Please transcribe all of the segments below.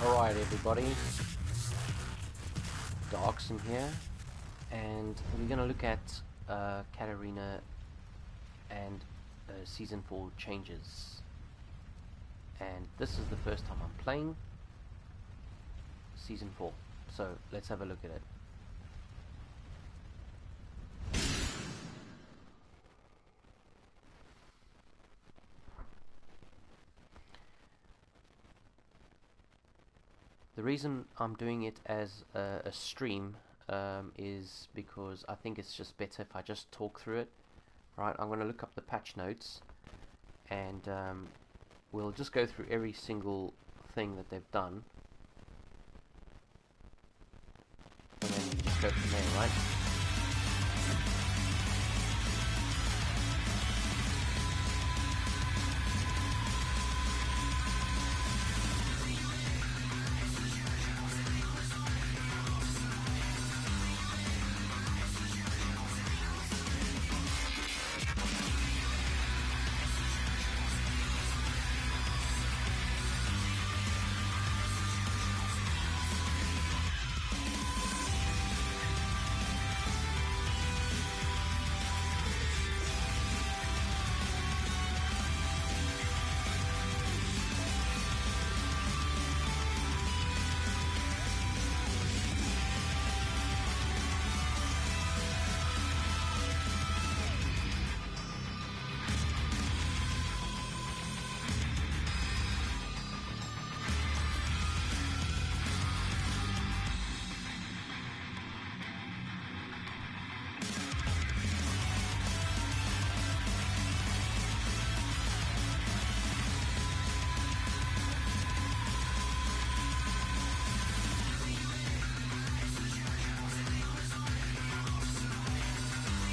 Alright everybody, Darkson here, and we're going to look at Katarina and Season 4 changes. And this is the first time I'm playing Season 4, so let's have a look at it. The reason I'm doing it as a stream is because I think it's just better if I just talk through it. Right, I'm going to look up the patch notes and we'll just go through every single thing that they've done and then we just go from there, right?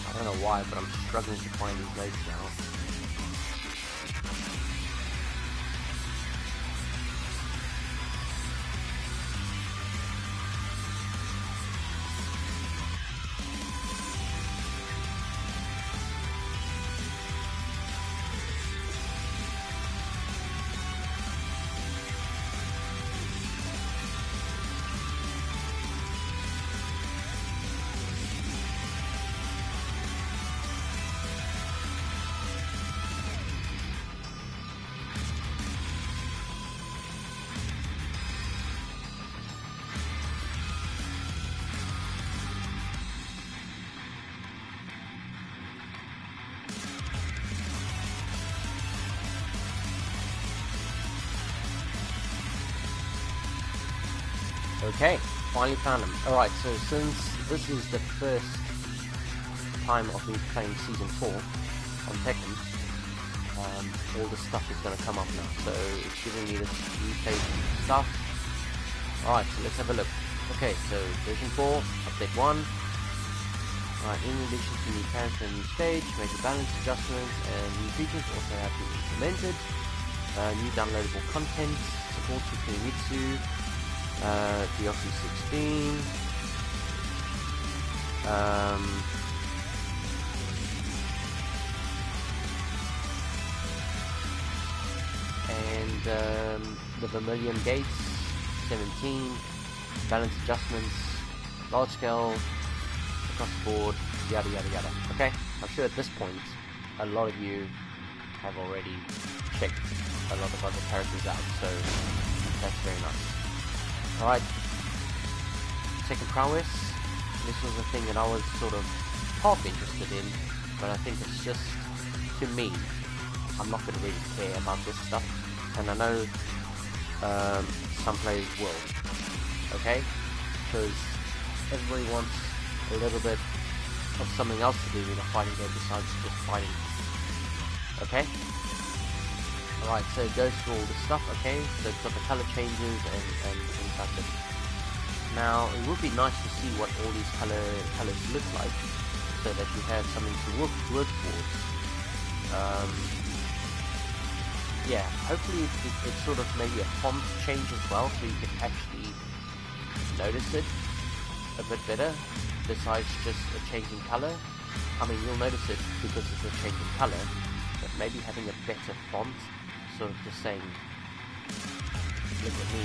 I don't know why, but I'm struggling to find these notes now. Okay, finally found them. Alright, so since this is the first time of me playing Season 4 on Tekken, all the stuff is going to come up now. So it's giving me this replay stuff. Alright, so let's have a look. Okay, so version 4, update 1. Alright, in addition to new character and new stage, major balance adjustments and new features also have been implemented. New downloadable content, support to Kunimitsu, DLC 16, and the Vermilion Gates 17, balance adjustments, large scale, across the board, yada yada yada. Okay, I'm sure at this point a lot of you have already checked a lot of other characters out, so that's very nice. Alright, second prowess. This was a thing that I was sort of half interested in, but I think it's just, to me, I'm not going to really care about this stuff, and I know some players will, okay? Because everybody wants a little bit of something else to do in a fighting game besides just fighting, okay? Alright, so it goes through all this stuff, okay? So it's got the color changes and things like this. Now, it would be nice to see what all these colors look like, so that you have something to work towards. Yeah, hopefully it's sort of maybe a font change as well, so you can actually notice it a bit better, besides just a change in color. I mean, you'll notice it because it's a change in color, but maybe having a better font, sort of just saying, look at me,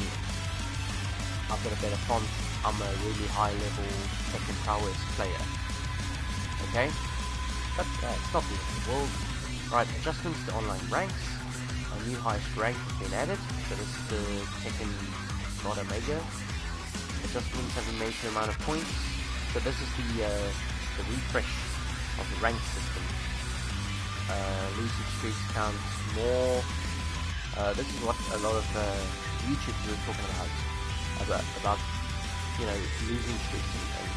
I've got a better font, I'm a really high level Tekken prowess player. Okay? But it's not the end of the world. Right, adjustments to online ranks. A new highest rank has been added. So this is the Tekken God Omega. Adjustments have been made to the amount of points. So this is the refresh of the rank system. Losing streaks count more. This is what a lot of YouTubers are talking about you know, losing streaks, and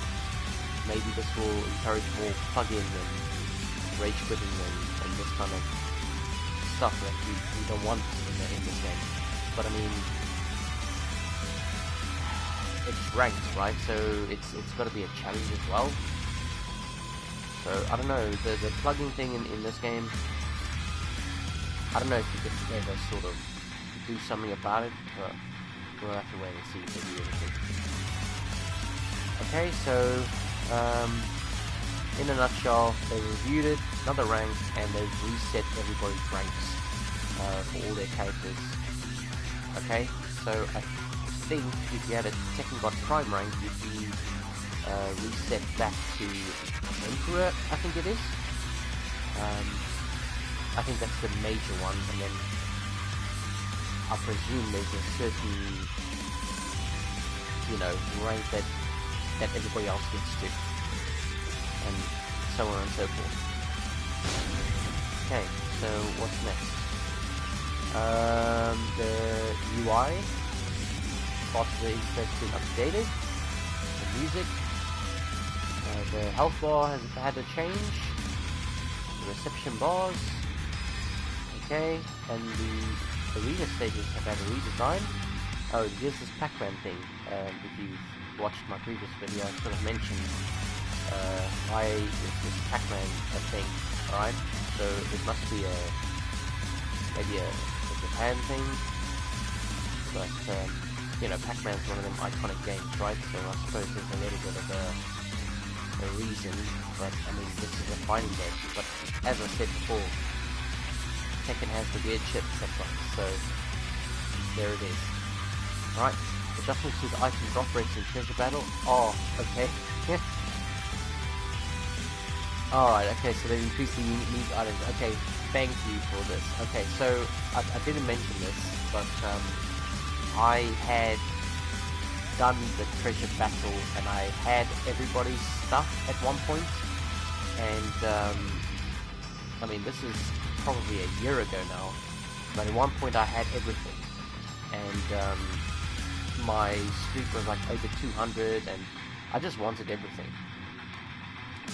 maybe this will encourage more plug-in and rage quitting and this kind of stuff that we don't want in this game. But I mean, it's ranked, right? So it's got to be a challenge as well. So I don't know, the plug-in thing in this game, I don't know if you could ever sort of do something about it, but we'll have to wait and see if they do anything. Okay, so in a nutshell, they reviewed it, another rank, and they've reset everybody's ranks for all their characters. Okay, so I think if you had a Tekken God Prime rank, you'd be reset back to Emperor, I think it is. I think that's the major one, and then I presume there's a certain, you know, rank that everybody else gets to, and so on and so forth. Okay, so what's next? The UI, parts of the interface has been updated. The music, the health bar has had a change. The reception bars, okay, and the arena stages have had a redesign. Oh, here's this Pac-Man thing. If you've watched my previous video, I sort of mentioned why is this Pac-Man a thing, alright? So it must be maybe a Japan thing, but you know, Pac-Man's one of them iconic games, right? So I suppose there's a little bit of a reason, but I mean, this is a fighting game. But as I said before, Tekken has the weird shit sometimes, so there it is. Right, adjustments to the item drop rates in Treasure Battle. Oh, okay. Alright, okay, so they've increased the unique items. Okay, thank you for this. Okay, so I didn't mention this, but I had done the Treasure Battle and I had everybody's stuff at one point, and I mean, this is probably a year ago now, but at one point I had everything, and my streak was like over 200, and I just wanted everything.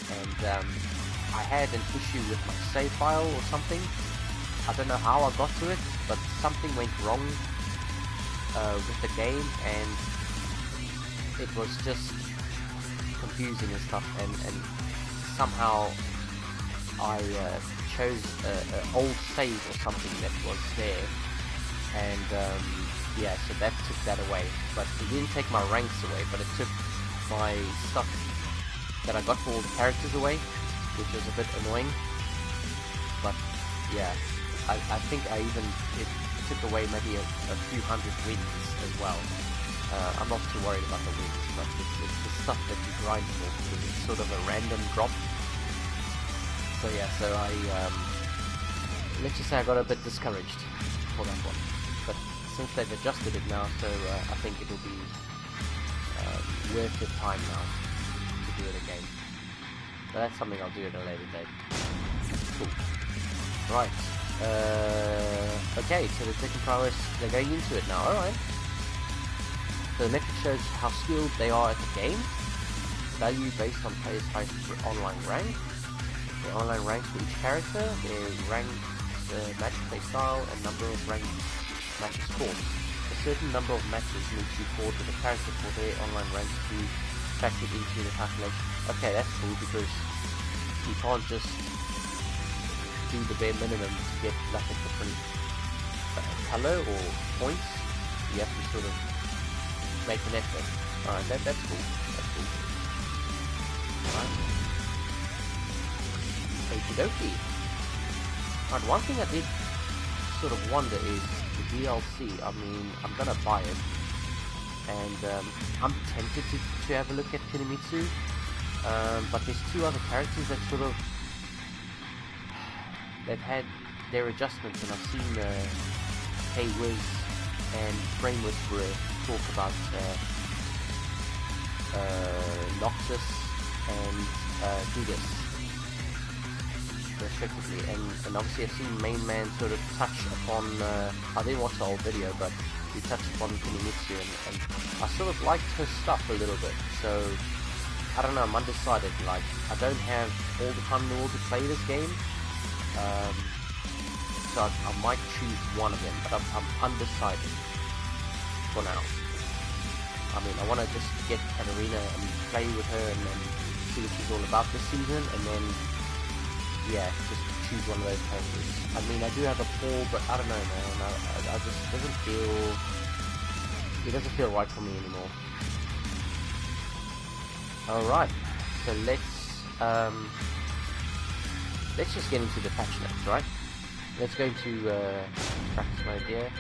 And I had an issue with my save file or something. I don't know how I got to it, but something went wrong with the game, and it was just confusing and stuff, and somehow I chose an old save or something that was there, and yeah, so that took that away. But it didn't take my ranks away, but it took my stuff that I got for all the characters away, which was a bit annoying. But yeah, I think it took away maybe a few hundred wins as well. I'm not too worried about the wins, but it's the stuff that you grind for, because it's sort of a random drop. So yeah, so I let's just say I got a bit discouraged for that one. But since they've adjusted it now, so I think it'll be worth the time now to do it again. But that's something I'll do at a later date. Cool. Right. Okay, so the Tekken prowess, they're going into it now. Alright. So the metric shows how skilled they are at the game. Value based on players' highest online rank. The online ranks for each character, their ranked match play style, and number of ranked matches fought. A certain number of matches need to be fought with a character for their online ranks to be factored into the calculation. Okay, that's cool, because you can't just do the bare minimum to get like a different color or points. You have to sort of make an effort. Alright, that's cool. That's cool. Alright. Okie dokie. Alright, one thing I did sort of wonder is the DLC. I mean, I'm gonna buy it, and I'm tempted to have a look at Kunimitsu, but there's two other characters that sort of they've had their adjustments, and I've seen K-Wiz and Frame Whisperer talk about Noxus and Gigas respectively, and obviously I've seen Main Man sort of touch upon, I didn't watch the whole video, but he touched upon Kunimitsu, and I sort of liked her stuff a little bit, so I don't know, I'm undecided. Like, I don't have all the time in the world to play this game, so I might choose one of them, but I'm undecided for now. I mean, I want to just get Katarina and play with her and then see what she's all about this season, and then yeah, just choose one of those characters. I mean, I do have a Paul, but I don't know, man. I just it doesn't feel right for me anymore. Alright, so let's just get into the patch notes, right? Let's go into practice mode here.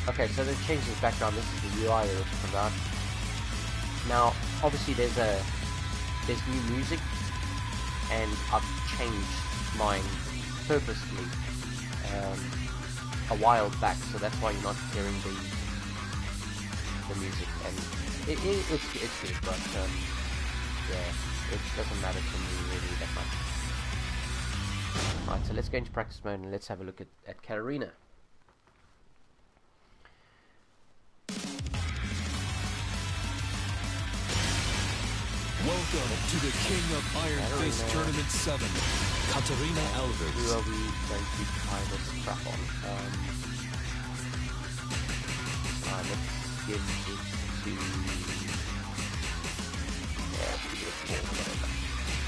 Okay, so they've changed the background. This is the UI that comes out. Now, obviously there's new music, and I've changed mine purposefully a while back, so that's why you're not hearing the music, and it's good, but yeah, it doesn't matter to me really that much. Alright, so let's go into practice mode and let's have a look at Katarina. Welcome to the King of Iron Fist Tournament 7, Katarina Alvarez. Who are we going to try this crap on? Let's give it to... yeah, let's give it a 4, whatever.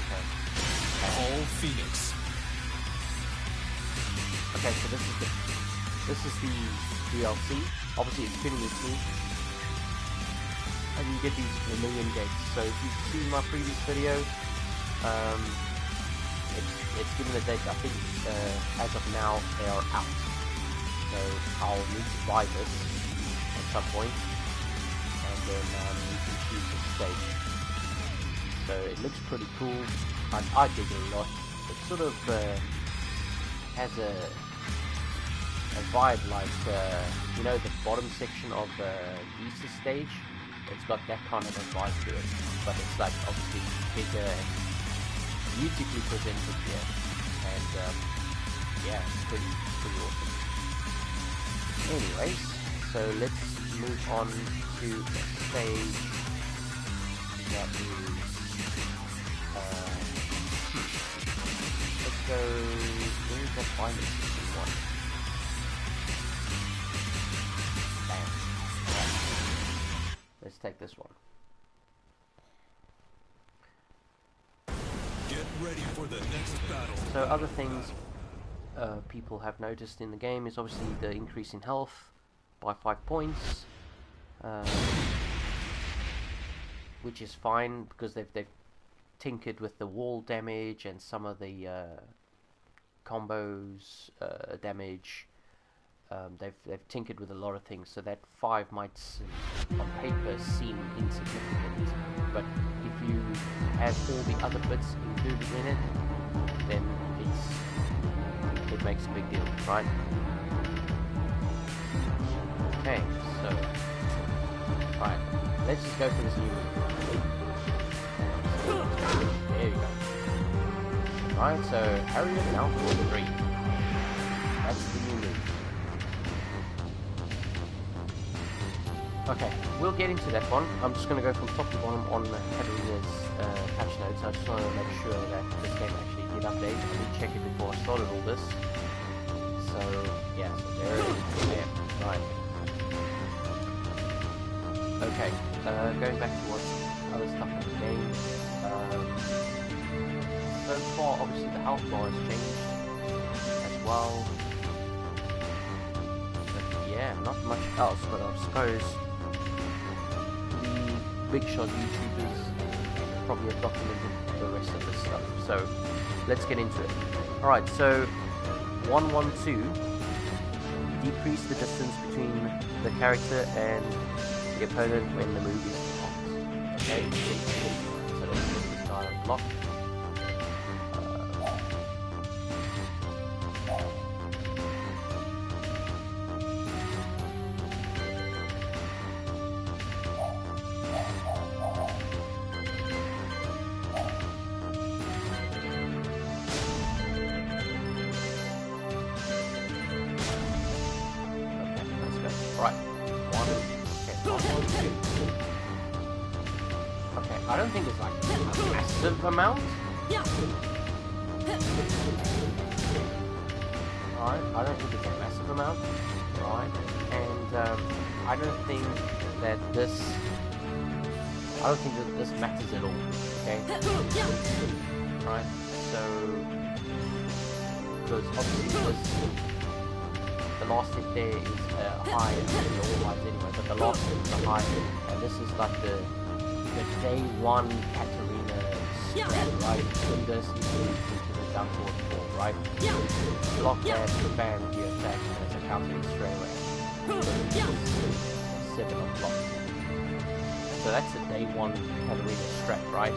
Okay. All Phoenix. Okay, so this is the DLC. Obviously it's pretty cool. And you get these vermilion gates. So if you've seen my previous video, it's given a date. I think as of now they are out. So I'll need to buy this at some point, and then you can choose the stage. So it looks pretty cool. I dig it a lot. It sort of has a vibe like you know, the bottom section of the Easter stage. It's got that kind of a vibe to it, but it's like obviously bigger and beautifully presented here, and yeah, it's pretty awesome. Anyways, so let's move on to the stage that is let's go, where is that final system one? Let's take this one. Get ready for the next battle. So other things people have noticed in the game is obviously the increase in health by 5 points, which is fine because they've tinkered with the wall damage and some of the combos damage. They've tinkered with a lot of things, so that 5 might on paper seem insignificant, but if you have all the other bits included in it, then it makes a big deal, right? Okay, so right, let's just go for this new move. There you go. Alright, so Harriet now for 3. That's the new move. Okay, we'll get into that one. I'm just going to go from top to bottom on Katarina's patch notes. I just want to make sure that this game actually did update. I did check it before I started all this. So, yeah, so there it is. There. Right. Okay, going back to what other stuff in the game. So far, obviously the health bar has changed as well. But yeah, not much else, but I suppose big shot YouTubers probably have documented the rest of this stuff, so let's get into it. Alright, so 112, decrease the distance between the character and the opponent when the move is blocked. Okay, so let's get this guy unlocked. I don't think it's like a massive amount. Alright, I don't think it's a massive amount. Alright, and I don't think that this matters at all. Okay? Right, so because obviously the last hit there is high and all lives anyway, but the last hit is a high, and this is like the day one Katarina strat, right? Windows into the down forward ball, right? Block that, bam, you attack as a counter straight away. 7 on block. So that's the day one Katarina strat, right?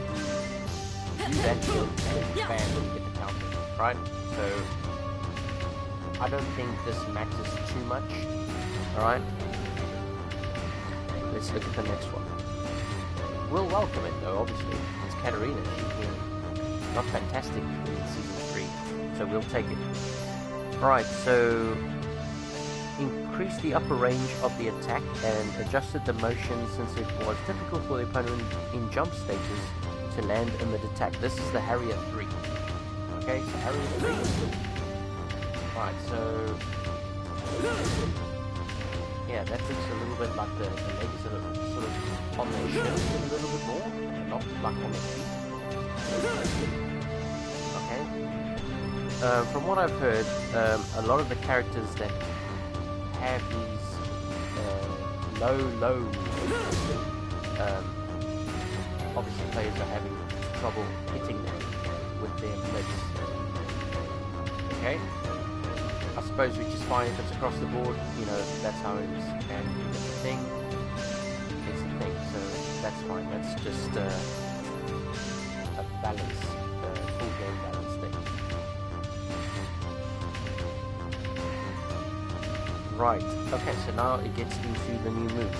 You do that shit and bam, you get the counter, right? So I don't think this matters too much. Alright? Let's look at the next one. We'll welcome it though, obviously. It's Katarina. She's been not fantastic in Season 3, so we'll take it. Alright, so increase the upper range of the attack and adjusted the motion since it was difficult for the opponent in jump stages to land a mid-attack. This is the Harrier 3. Okay, so Harrier 3. Alright, so yeah, that looks a little bit like the legs are sort of on their shins a little bit more, and not like on their feet. Okay. From what I've heard, a lot of the characters that have these low, obviously players are having trouble hitting them with their mids. Okay. I suppose which is fine if it's across the board, you know, that's how it is, and if it's a thing, it's a thing, so that's fine. That's just a balance, full game balance thing. Right, okay, so now it gets into the new move.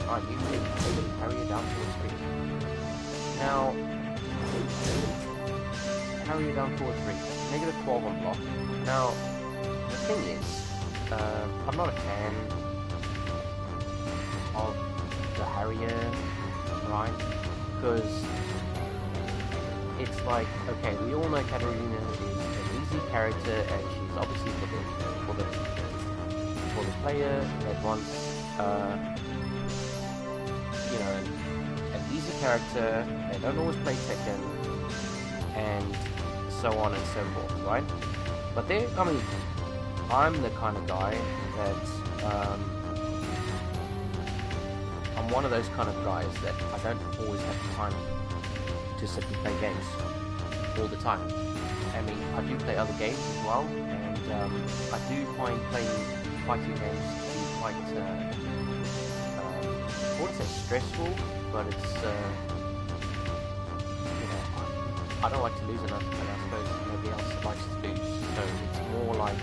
Alright, new move, Harrier down towards 3. Now, Harrier down forward 3, negative 12 on block. Now, the thing is, I'm not a fan of the Harrier, right? Because it's like, okay, we all know Katarina is an easy character, and she's obviously for the player that wants, you know, an easy character. They don't always play Tekken, and so on and so forth, right? But I mean, I'm the kind of guy that, I'm one of those kind of guys that I don't always have the time to sit and play games all the time. I mean, I do play other games as well, and I do find playing fighting games to be quite, I wouldn't say stressful, but it's, I don't like to lose, and I suppose nobody else likes to lose, so it's more like,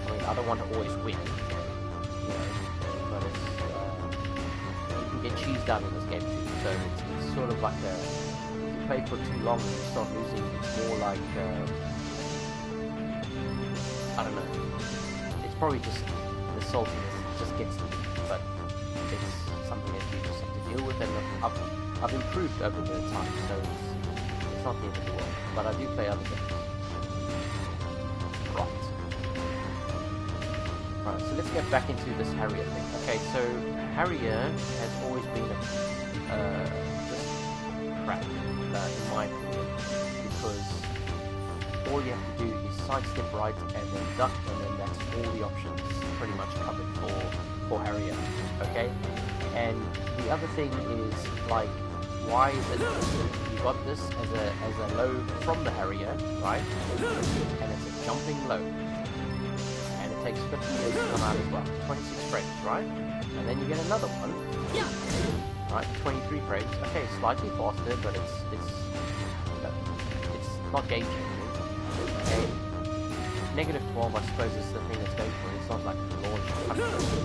I mean, I don't want to always win, you know, but it's, you can get cheesed out in this game too, so it's sort of like if you play for too long and you start losing, it's more like, I don't know, it's probably just the saltiness, it just gets to me, but it's something that you just have to deal with, and I've improved over the time, so it's not the end of the world, but I do play other games. Right, so let's get back into this Harrier thing. Okay, so Harrier has always been just crap, in my opinion, because all you have to do is sidestep right and then duck, and then that's all the options pretty much covered for Harrier. Okay, and the other thing is, like, why is it you got this as a low from the Harrier, right? And it's a jumping low, and it takes 650 is come out as well. 26 frames, right? And then you get another one. Right, 23 frames. Okay, slightly faster, but it's not game changing. Okay. Negative 12, I suppose, is the thing that's going for it. It's not like the launch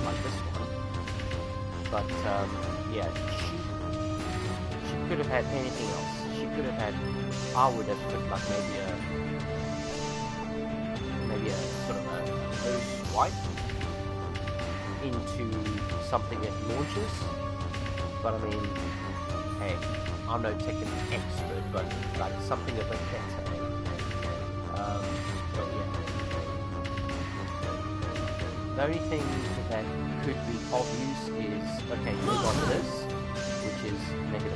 like this one. But yeah, she could have had anything else. She could have had. I would have put like maybe a sort of a loose white into something that launches. But I mean, hey, I'm no Tekken expert, but like something a bit better. But yeah, the only thing that could be of use is, okay, you got this, which is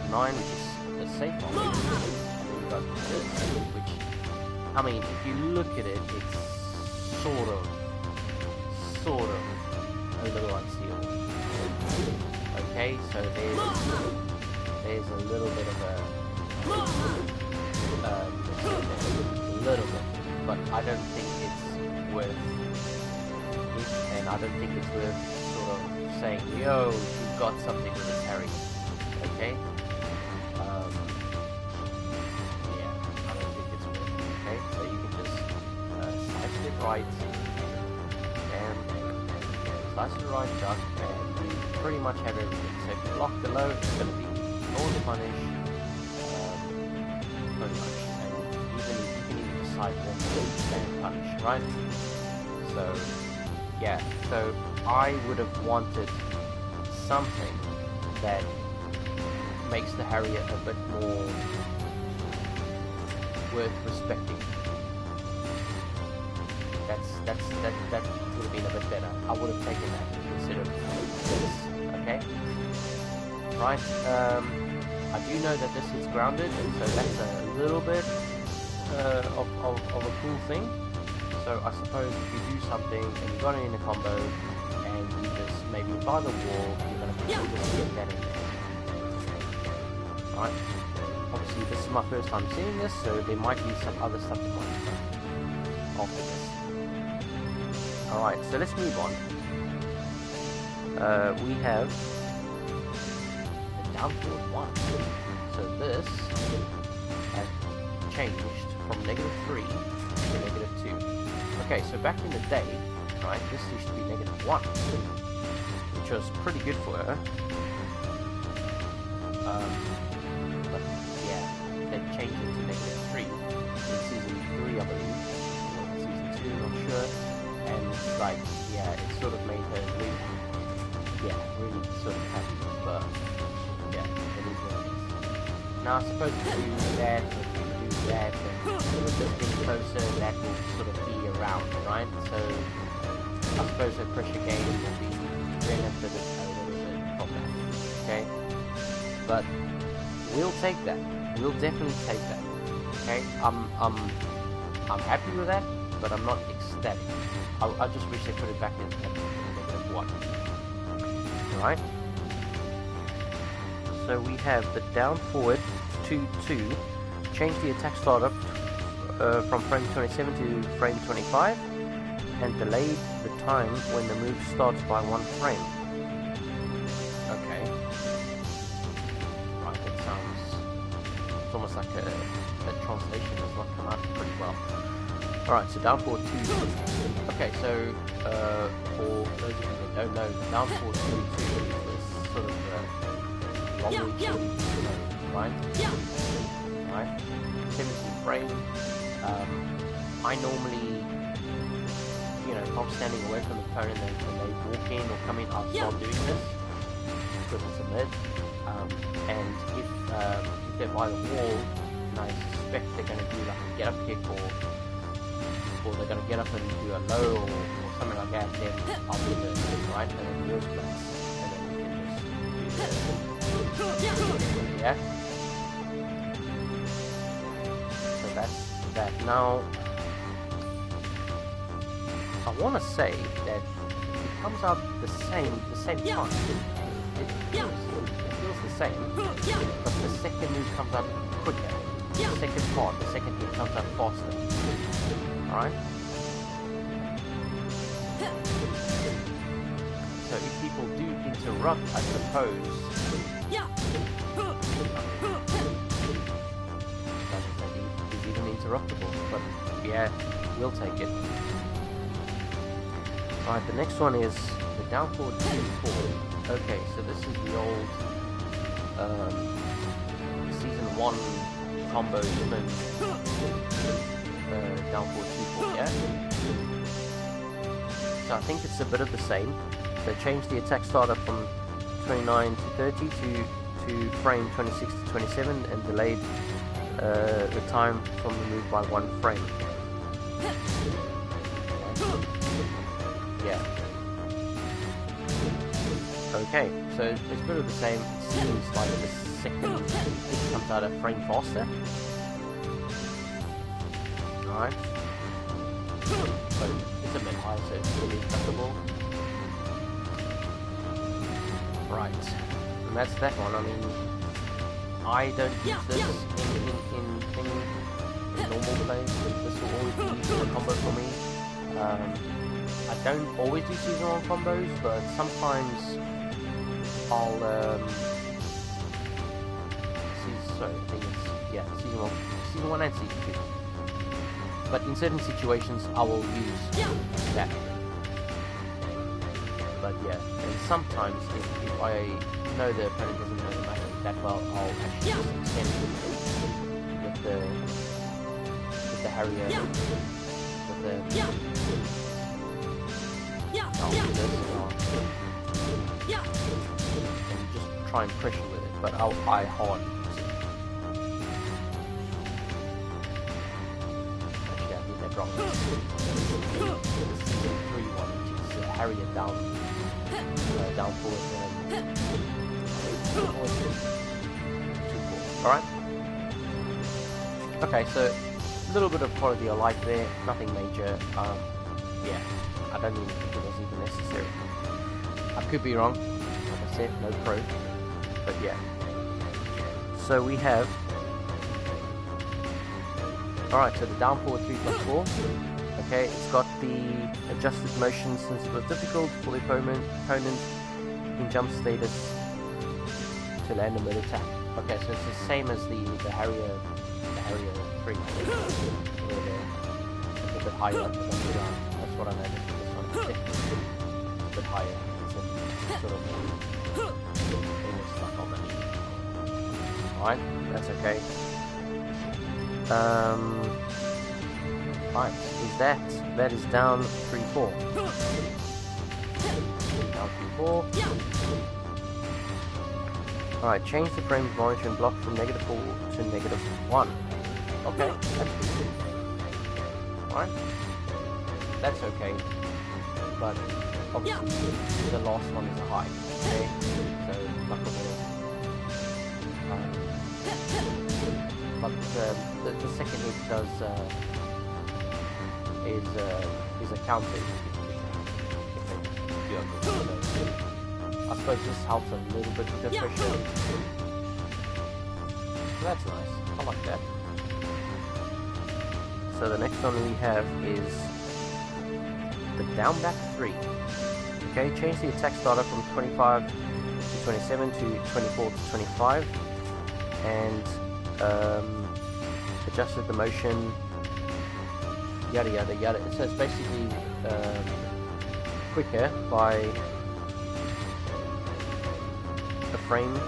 -9, which is a safe option, and then you got this, which, I mean, if you look at it, it's sort of a little unsealed. Okay, so there's a little bit of a little bit, but I don't think it's worth it, and I don't think it's worth sort of saying, yo, you've got something with this Harry. Okay? Yeah, I don't think it's worth it. Okay, so you can just slice it right, and slice it right, duck, and you pretty much have everything. So if you lock the low, it's going to be all the punish, pretty much, and you can even decide when to stand punish, right? So yeah, so I would have wanted something that makes the Harrier a bit more worth respecting. That would have been a bit better. I would have taken that instead of this. Okay, right. I do know that this is grounded, and so that's a little bit of a cool thing. So I suppose if you do something and you got it in a combo, and you just maybe by the wall, you're gonna just get that in there. Right? Obviously, this is my first time seeing this, so there might be some other stuff that might come after this. Alright, so let's move on. We have the downward 1. So this has changed from -3 to -2. Okay, so back in the day, right, this used to be -1, which was pretty good for her. But yeah, they changed it to -3 in season 3, I believe, or season 2, I'm not sure. And like, yeah, it sort of made her really sort of happy. But yeah, it is what it is. Now I suppose if you do that, and with this being closer, that will sort of be around, right? So I suppose the pressure gain will be benefited a little bit from that. Okay, but we'll take that. We'll definitely take that. Okay, I'm happy with that, but I'm not ecstatic. I just wish they put it back in -1. Alright. So we have the down forward 2-2. Change the attack startup from frame 27 to frame 25, and delayed the time when the move starts by 1 frame. Okay. Right, that sounds... It's almost like a translation has not come out pretty well. Alright, so down forward 2. Okay, so for those of you that don't know, down forward 2 is sort of long reach, right? Right? 17 frame. I normally, if I'm standing away from the opponent and they walk in or come in, I'll start doing this because it's a mid. And if they're by the wall, and I suspect they're going to do like a get up kick or they're going to get up and do a low or something like that, then I'll do the right and then wall splits, and then you can just do yeah. So that's that. Now I want to say that it comes out the same time. It feels the same, but the second move comes out quicker. The second hit comes out faster. Alright? So if people do interrupt, I suppose. Is even interruptible, but yeah, we'll take it. Alright, the next one is the down forward 2-4. Okay, so this is the old season 1 combo human down forward 2-4, yeah? So I think it's a bit of the same. They changed the attack starter from 29 to 30 to frame 26 to 27 and delayed the time from the move by 1 frame. Yeah. Okay, so it's a bit of the same. It seems like the second it comes out a frame faster. Alright. But it's a bit high, so it's really acceptable. Right. And that's that one. I mean, I don't use this in normal play. This will always be a combo for me. I don't always do season 1 combos, but sometimes I'll season 1 and season 2. But in certain situations, I will use that. But yeah, and sometimes if I know the opponent doesn't know the map that well, I'll actually just extend it with the Harrier, with the I'll do this and just try and pressure with it, but I hard use it. Actually, I did that wrong. This is the 3-1, which is Harrier down forward. 2-4. Alright? Okay, so a little bit of quality of life there, nothing major. Yeah, I don't even think it was even necessary. I could be wrong, like I said, no pro, but yeah. So we have, alright, so the down forward 3+4, okay, it's got the adjusted motion since it was difficult for the opponent in jump status to land a mid attack. Okay, so it's the same as the Harrier 3, a bit higher up on the ground. That's what I noticed with this one. It's a bit higher. It's sort of almost stuck on the knee. Alright, that's okay. Right, is that is down 3-4. Down 3-4. Alright, change the frame monitor and block from -4 to -1. Okay, that's good. Alright. That's okay. But obviously the last one is a high. Okay? So luckily. But the second hit does is a counter. I suppose this helps a little bit with the pressure. So that's nice. I like that. So the next one we have is the down back 3. Okay, change the attack starter from 25 to 27 to 24 to 25, and adjusted the motion. Yada yada yada. So it's basically quicker by a frame.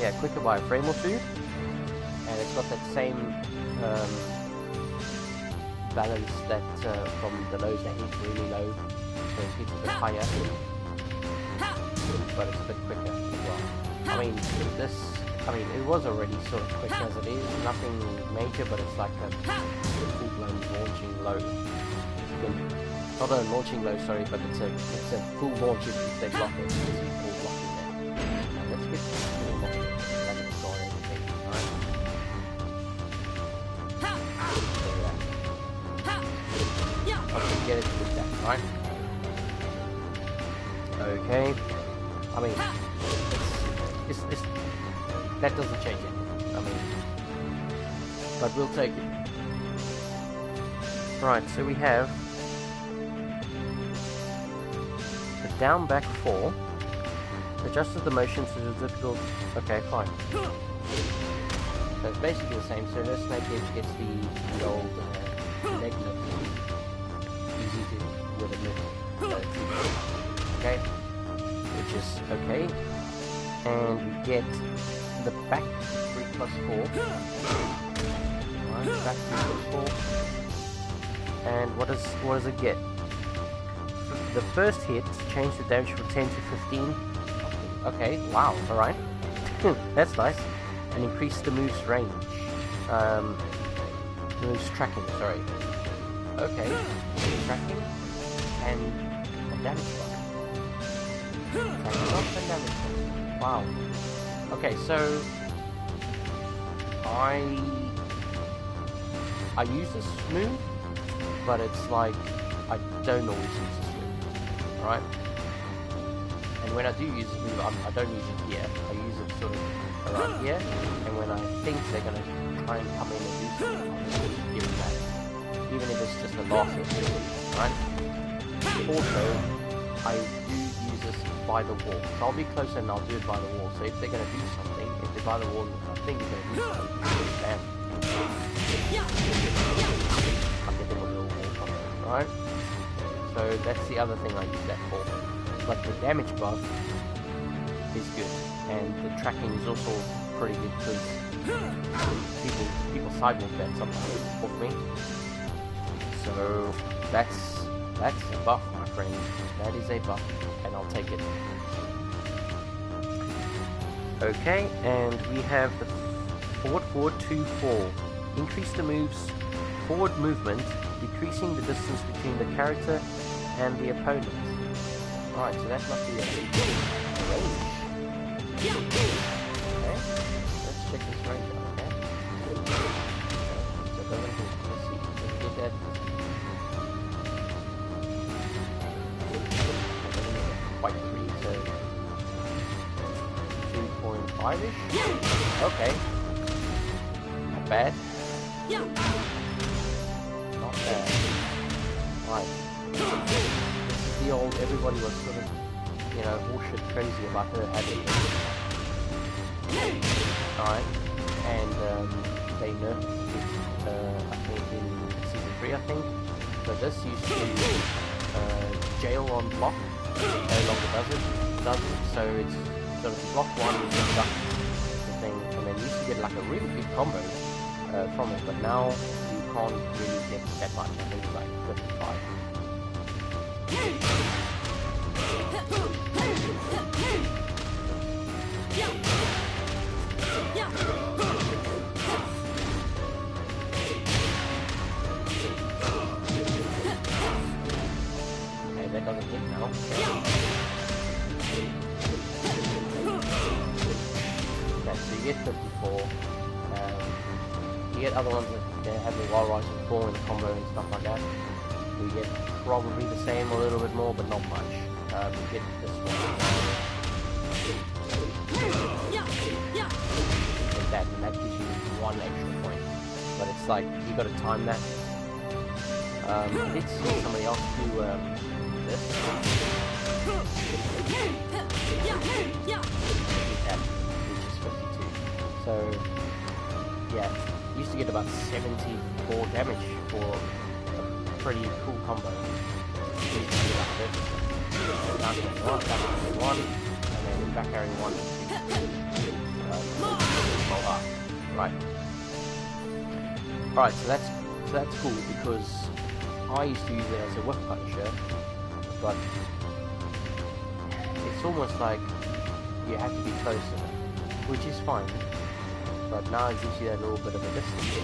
Yeah, quicker by a frame or two, and it's got that same balance that from the lows that hit really low, so it hits a bit higher, but it's a bit quicker as well. I mean, it was already sort of quick as it is, nothing major, but it's like a full-blown launching low. Not a launching low, sorry, but it's a full launch if they block it. It's full blocking there. That's good. Okay, get it with that, right? Okay. I mean, it's that doesn't change anything. I mean, but we'll take it. Right, so we have down back 4. Adjusted the motion to the difficult. Okay, fine. So it's basically the same. So this snake edge gets the old negative. Easy to with a miss. Okay, which is okay. And we get the back 3 plus 4. Alright, back 3 plus 4. And what does it get? The first hit changed the damage from 10 to 15. Okay, wow, alright. That's nice. And increased the move's range. Move's tracking, sorry. Okay, tracking and a damage buff. Tracking off and damage buff. Wow. Okay, so I use this move, but it's like I don't always use this move, right? And when I do use this move, I don't use it here. I use it sort of around here, and when I think they're gonna try and come in and do something, I'll just give it that, even if it's just a loss or two, right? Also, I do use this by the wall, so I'll be closer and I'll do it by the wall. So if they're gonna do something, if they're by the wall, I think they're gonna do something. Bam. I'll get them a little wall combo, right? So that's the other thing I use that for. But the damage buff is good, and the tracking is also pretty good because people sidewalk that sometimes off me. So that's a buff, my friend. That is a buff, and I'll take it. Okay, and we have the forward 2-4. Increase the move's forward movement, decreasing the distance between the character and the opponent. Alright, so that must be a range. Okay, let's check this range out, okay? So it doesn't hit. Let's see. Let's get that. Quite 3, so 2.5-ish? Okay. Not bad. Not bad. Right. The old, everybody was sort of, you know, bullshit crazy about her having it. Alright, and they nerfed it, I think in season 3, I think. So this used to jail on block, no longer doesn't, so it's sort of block 1 and duck the thing, and then you used to get like a really big combo from it, but now you can't really get that much. I think it's like 55. Okay, that doesn't hit now. Okay, so you get 54. You get other ones that have the wall rise and fall in the combo and stuff like that. We get probably the same, a little bit more, but not much. We get this one. Like that, and that gives you 1 extra point. But it's like, you gotta time that. I did see somebody else do this. That, which is 52. So, yeah, used to get about 74 damage for pretty cool combo. Like this. Down to 1, and then back carrying 1. Right. Alright, so that's cool because I used to use it as a whip punisher, but it's almost like you have to be closer, which is fine. But now it gives you that little bit of a distance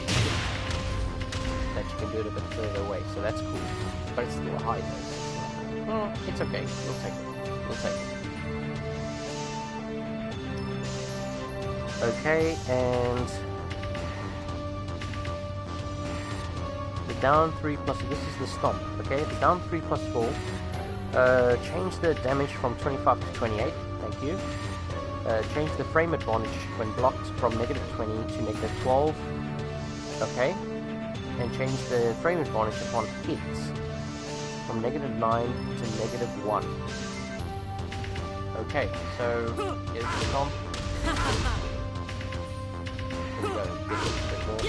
that you can do it a bit further away, so that's cool. But it's still a high dose. Well, it's okay. We'll take it. We'll take it. Okay, and the down 3 plus, this is the stomp, okay? The down 3 plus 4, change the damage from 25 to 28, thank you. Change the frame advantage when blocked from -20 to -12, okay? And change the frame advantage upon hits from -9 to -1. Okay, so here's the comp. Here we go, get a bit more.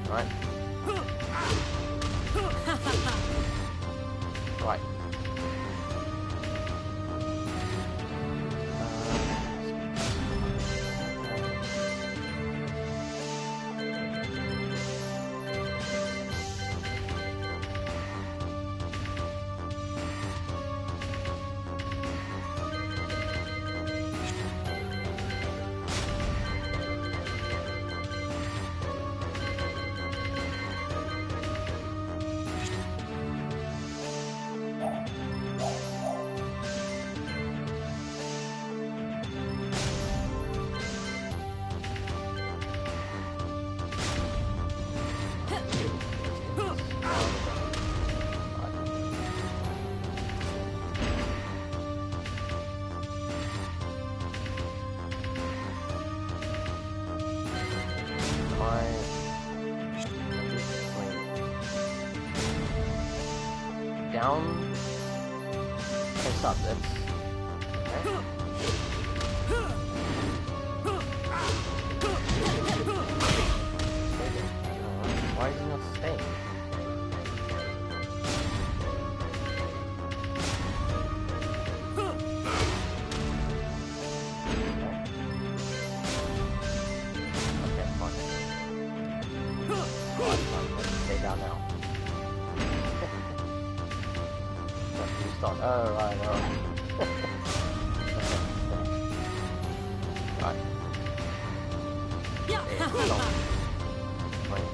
Right. Right. Down, face up, that's okay. Why is he not staying? Okay, fine. Let's stay down now. Oh, right, alright. Right. Yeah. Right,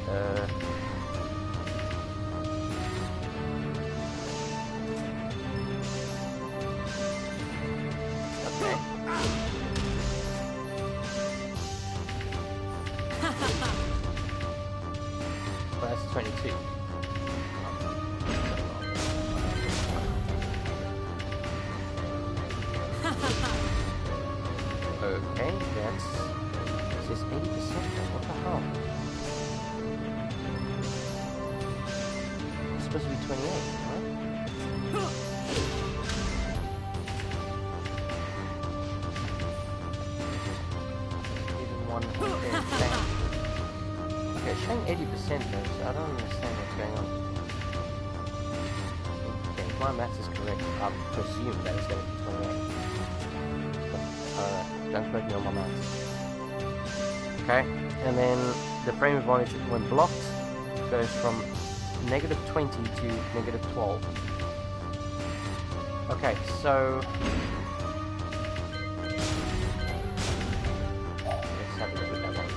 okay. Well, that's 22. Okay, that's... It says 80% now, what the hell? It's supposed to be 28, right? Even one... Okay, it's showing 80% though, so I don't understand what's going on. Okay, if my maths is correct, I presume that it's going to be 28. Don't quote me on my maths. Okay, and then the frame advantage when blocked goes from -20 to -12. Okay, so let's have a look at that one.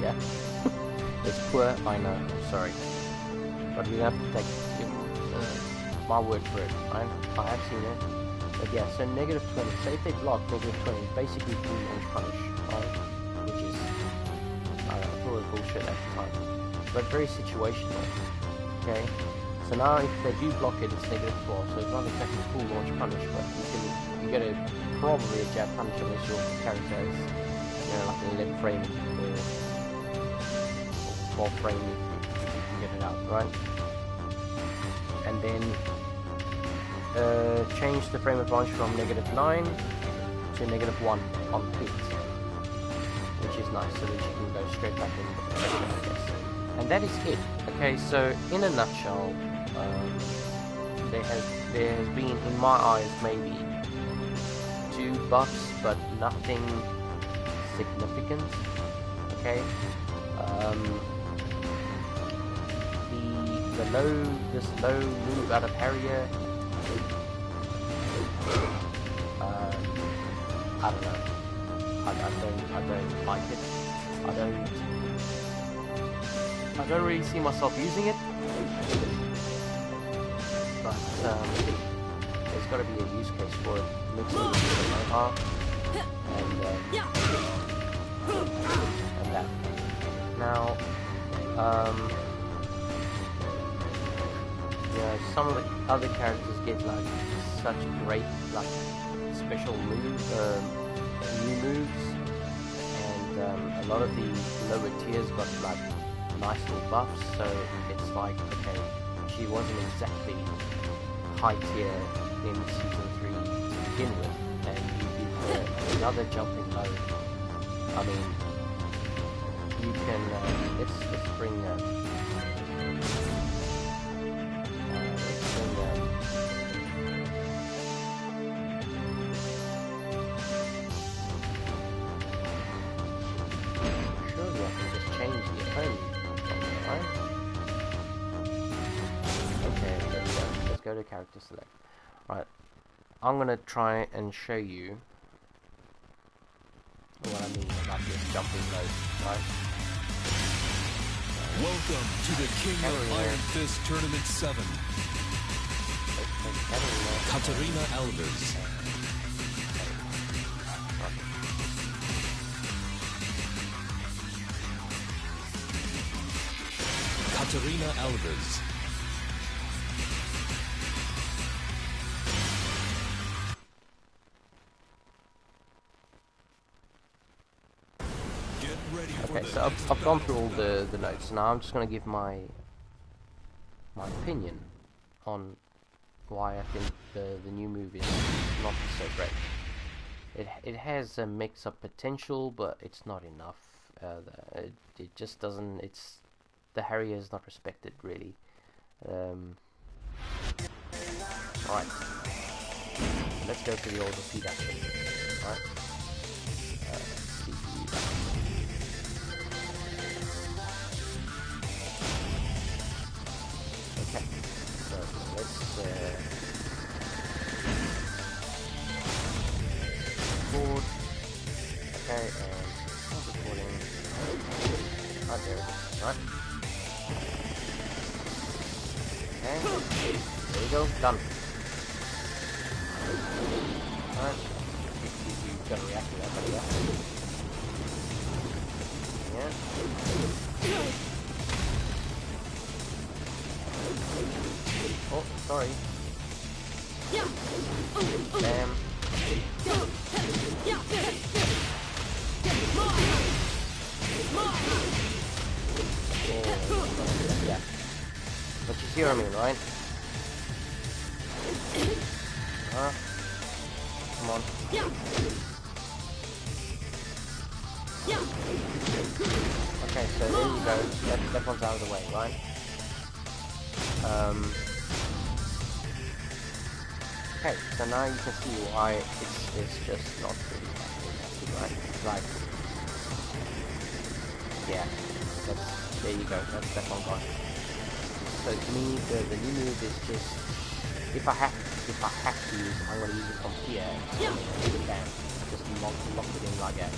Yeah, it's poor, I know, I'm sorry, but you have to take my word for it. I have seen it, but yeah, so -20, so if they block -20, basically full launch punish, right? Which is, I thought it was bullshit at the time, but very situational, okay? So now if they do block it, it's -12, so it's not exactly full launch punish, but you get a probably a jab punish unless your character is, you know, like an 11 frame or 12 frame if you can get it out, right? And then change the frame advantage from -9 to -1 on hit, which is nice, so that you can go straight back in, I guess. And that is it. Okay, so in a nutshell, there has been, in my eyes, maybe 2 buffs, but nothing significant. Okay. This low move out of Harrier. I don't know. I don't like it. I don't really see myself using it. But there's got to be a use case for it. Mix it with the mobile and that. Now, some of the other characters get like such great like special moves, new moves, and a lot of the lower tiers got like nice little buffs. So it's like, okay, she wasn't exactly high tier in season 3 to begin with, and you give her another jumping mode. I mean, you can let's bring surely I can just change the opponent from there, right? Okay, there we go. Let's go to character select. Right, I'm gonna try and show you what I mean about this jumping mode, right? Welcome to the King of Iron Fist Tournament 7. Katarina Alves. Katarina Alves. Okay, so I've gone through all the notes. Now I'm just going to give my opinion on why I think the new movie is not so great. It has a mix-up potential, but it's not enough. It just doesn't. The Harrier is not respected really. Right, let's go to the old repeat action. Right. Okay, so let's record. Okay, and start recording. Right there, right? Okay, there we go, done. Alright, you've got to react to that, buddy, yeah? Oh, sorry. Damn. Yeah. But you see what I mean, right? Come on. Okay, so there you go. That one's out of the way, right? Okay, so now you can see why it's just not really effective, right? Like, yeah, there you go, that's that one gone. So to me, the new move is just, if I have to use it, I'm gonna use it from here, and bam, just lock it in like that,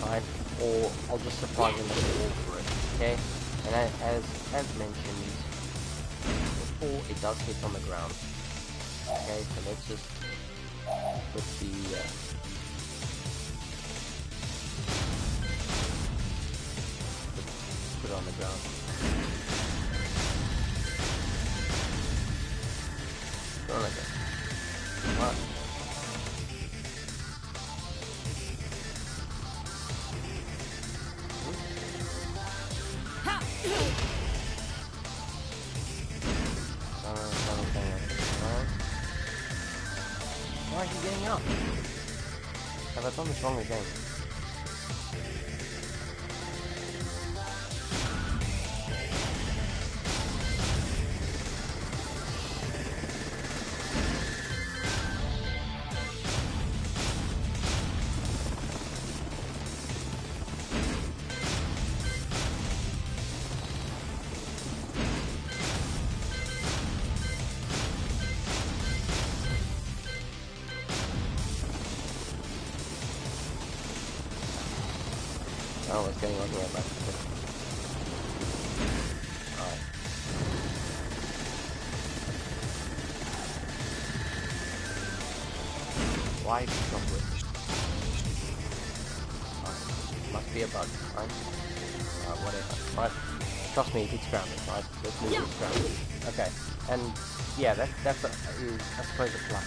right? Or I'll just surprise them with a wall for it, okay? And as mentioned before, it does hit on the ground. Okay, so let's just put put it on the ground. Put it on like that. Alright. Why is he getting up? Have I done this wrong again? know what's going on here, but alright. Why is it not working? Must be a bug, right? Whatever, right? Trust me, it's grounded, right? This movie is grounded. Okay, and yeah, that's I suppose a plus.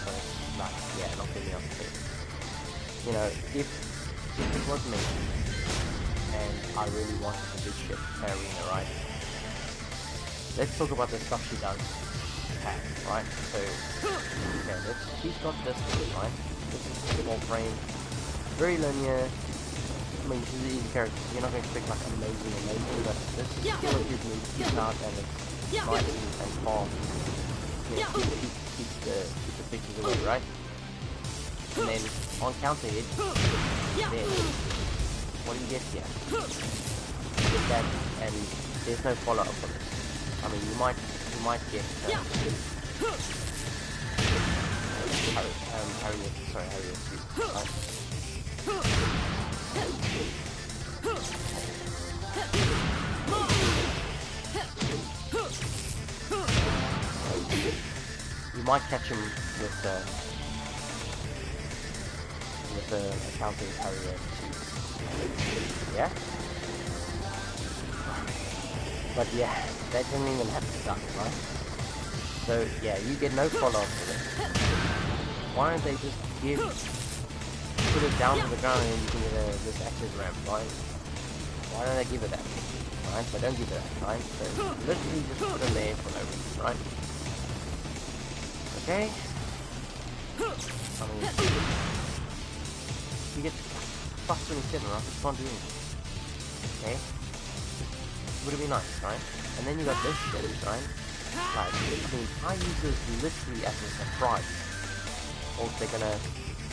So it's like, yeah, not giving up the thing. You know, if it was me, and I really wanted to big ship Katarina, right? Let's talk about the stuff she does have, right? So, okay, she's got this thing, right? This is a small frame, very linear. I mean, she's an easy character, so you're not going to expect like amazing, but this is still a good move to keep out, and it's nice and calm. You know, keep the pictures away, right? And then on counter hit, then what do you get here? That, and there's no follow up for this. I mean, you might get Harriet too, right? You might catch him with a counter Harriet too. Yeah? But yeah, that didn't even have to duck, right? So yeah, you get no follow-up for this. Why don't they just put it down to the ground and then you can get this active ramp, right? Why don't they give it that? Right? They don't give it that, right? So literally just put it there for no reason, right? Okay? I mean, you get plus 27, right? You can't do anything. Okay? Would it be nice, right? And then you got this shit, right? Like, I mean, I use this literally as a surprise. Or if they're gonna,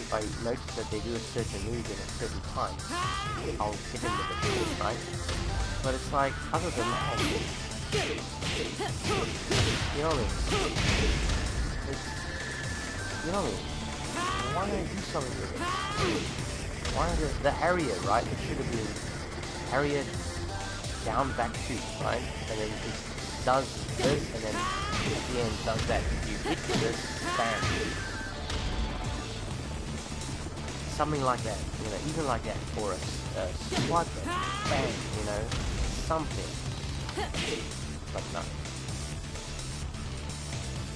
if I notice that they do a certain move in a certain time, I'll hit them with it, right? But it's like, other than that, you know what I mean? You know what I mean? Why don't I do something with it? Why the Harriet, right? It should have been Harriet down back 2, right? And then it does this, and then at the end does that. You hit this, bam. Something like that, you know, even like that for a squad, bang, you know, something. But no.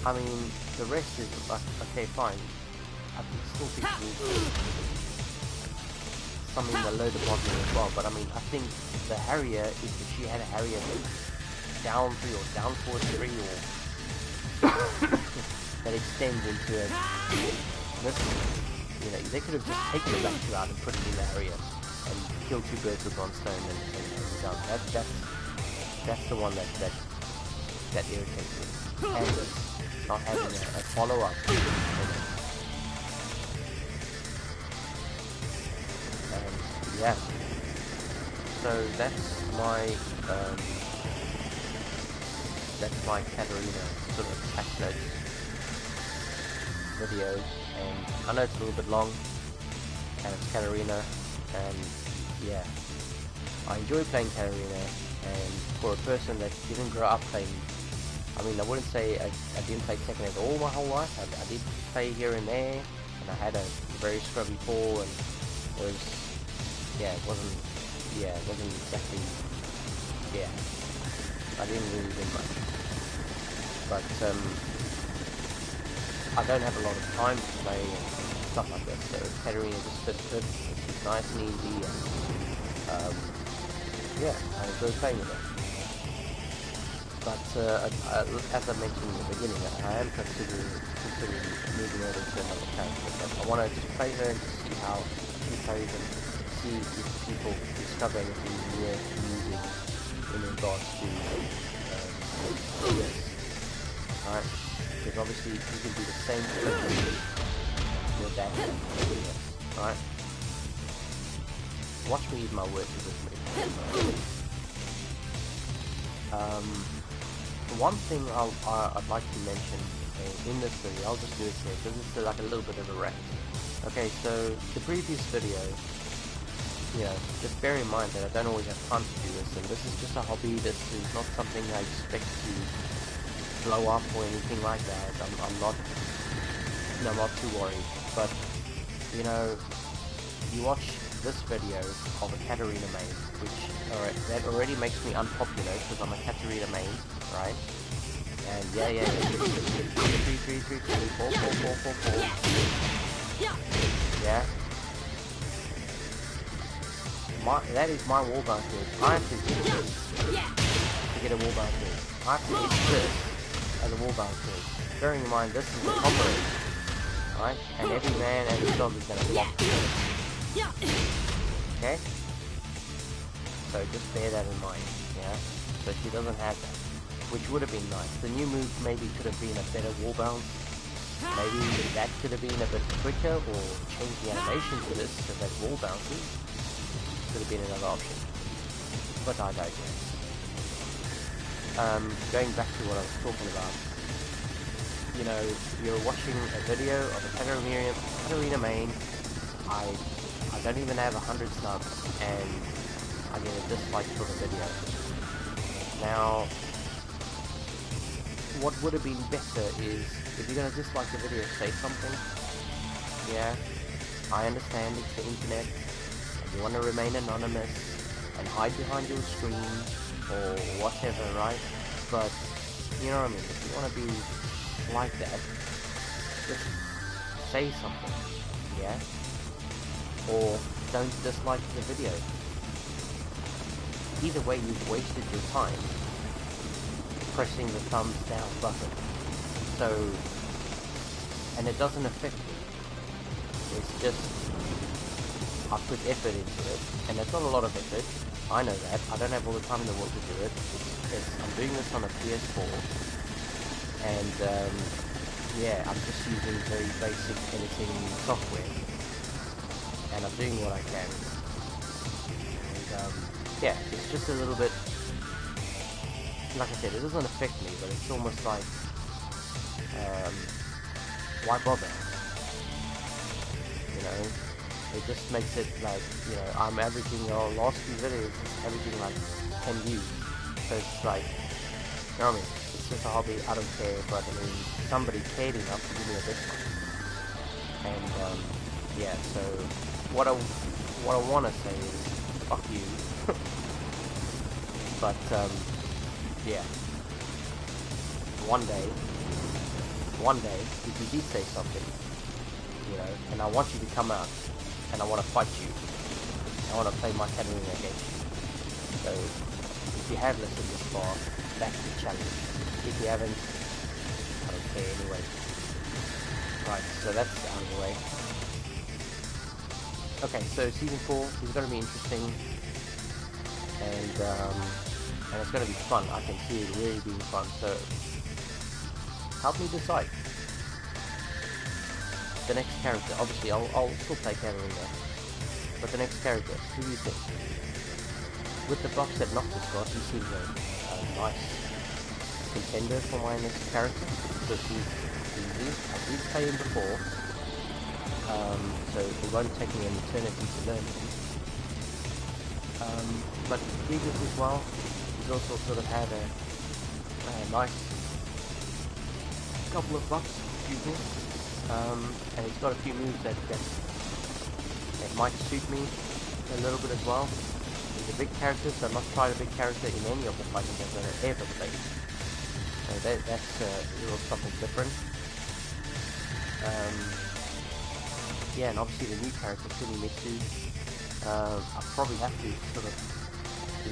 I mean, the rest is like, okay, fine. I can still think something below the bottom as well, but I mean, I think the Harrier, if she had a Harrier down 3 or down 4-3 or that extends into a, this, you know, they could have just taken the back 2 out and put it in the Harrier and killed 2 birds with 1 stone and done. That's the one that irritates me. And not having a follow-up. Yeah, so that's my Katarina sort of patch notes video, and I know it's a little bit long, and it's Katarina, and yeah, I enjoy playing Katarina, and for a person that didn't grow up playing, I mean, I wouldn't say I didn't play Tekken at all my whole life. I did play here and there, and I had a very scrubby pull, and it was, yeah, it wasn't exactly, yeah, I didn't really do much, but I don't have a lot of time to play and stuff like that, so Katarina just fits perfectly. She's nice and easy, and yeah, I enjoy playing with her. But as I mentioned in the beginning, I am considering moving her into another character, but I want to just play her and see how she plays and see if people discover anything new music in regards to this. Alright? Because obviously you can do the same thing with that and this. Alright? Watch me eat my words with this movie. One thing I'd like to mention in this video, I'll just do it here because it's like a little bit of a rant. Okay, so the previous video, you know, just bear in mind that I don't always have time to do this, and this is just a hobby. This is not something I expect to blow up or anything like that. I'm not too worried. But you know, you watch this video of a Katarina main, which that already makes me unpopular because I'm a Katarina main, right? And yeah, 3, 4. Yeah. That is my wall bouncer. I have to hit this to get a wall bouncer. I have to hit this as a wall bouncer. Bearing in mind this is a combo, right? And every man and his dog is gonna block this. Okay? So just bear that in mind, yeah? So she doesn't have that, which would have been nice. The new move maybe could have been a better wall bounce. Maybe that could have been a bit quicker, or change the animation to this so that wall bounces. Could have been another option, but I digress. Going back to what I was talking about, you know, you're watching a video of a Katarina main. I don't even have 100 subs, and I get a dislike for the video. Now, what would have been better is, if you're gonna dislike the video, say something. Yeah, I understand it's the internet. You want to remain anonymous and hide behind your screen or whatever, right? But you know what I mean, if you want to be like that, just say something, yeah? Or don't dislike the video. Either way, you've wasted your time pressing the thumbs down button. So, and it doesn't affect me. It's just, I put effort into it, and it's not a lot of effort. I know that. I don't have all the time in the world to do it. I'm doing this on a PS4, and yeah, I'm just using very basic editing software, and I'm doing what I can. And yeah, it's just a little bit, like I said, it doesn't affect me, but it's almost like, why bother? You know? It just makes it like, you know, I'm averaging, our last few videos is averaging like 10 views. So it's like, you know what I mean? It's just a hobby, I don't care, but I mean, somebody cared enough to give me a discount. And yeah, so what I want to say is, fuck you. But yeah, one day, if you did say something, you know, and I want you to come out, and I want to fight you. I want to play my Katarina against you. So, if you have listened this far, that's the challenge. If you haven't, I don't care anyway. Right, so that's out of the way. Okay, so Season 4 is going to be interesting. And it's going to be fun. I can see it really being fun. So, help me decide. The next character, obviously I'll still play Katarina, but the next character, who do you think? With the buffs that Noctis got, he seems a nice contender for my next character, because he's easy. I did play him before, so it won't take me an eternity to learn him. But previous as well, he's also sort of had a nice couple of buffs, excuse me. And he's got a few moves that might suit me a little bit as well. He's a big character, so I must try a big character in any of the fighting games that I ever played. So that's a little something different. Yeah, and obviously the new character, Mitsu. I probably have to sort of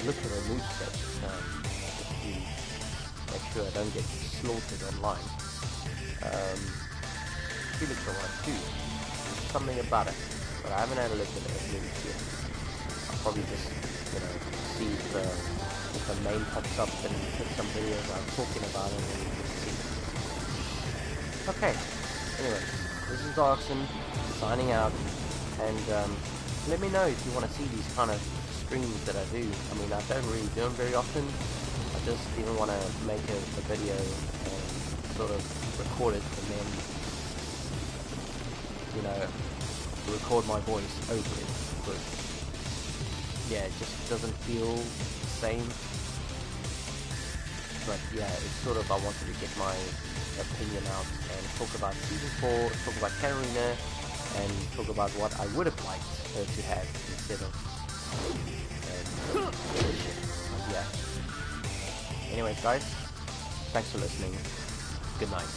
look at her moveset just to make sure I don't get slaughtered online. She looks alright too. There's something about it, but I haven't had a look at her moves yet. I'll probably just, you know, see if the main pops up and put some videos I'm talking about it and see. Okay, anyway, this is Darkson signing out, and let me know if you want to see these kind of streams that I do. I mean, I don't really do them very often. I just didn't want to make a video and sort of record it and then, you know, record my voice over it, because yeah, it just doesn't feel the same. But yeah, it's sort of, I wanted to get my opinion out and talk about season 4, talk about Katarina, and talk about what I would have liked her to have instead of Alicia. Yeah. Anyways, guys, thanks for listening. Good night.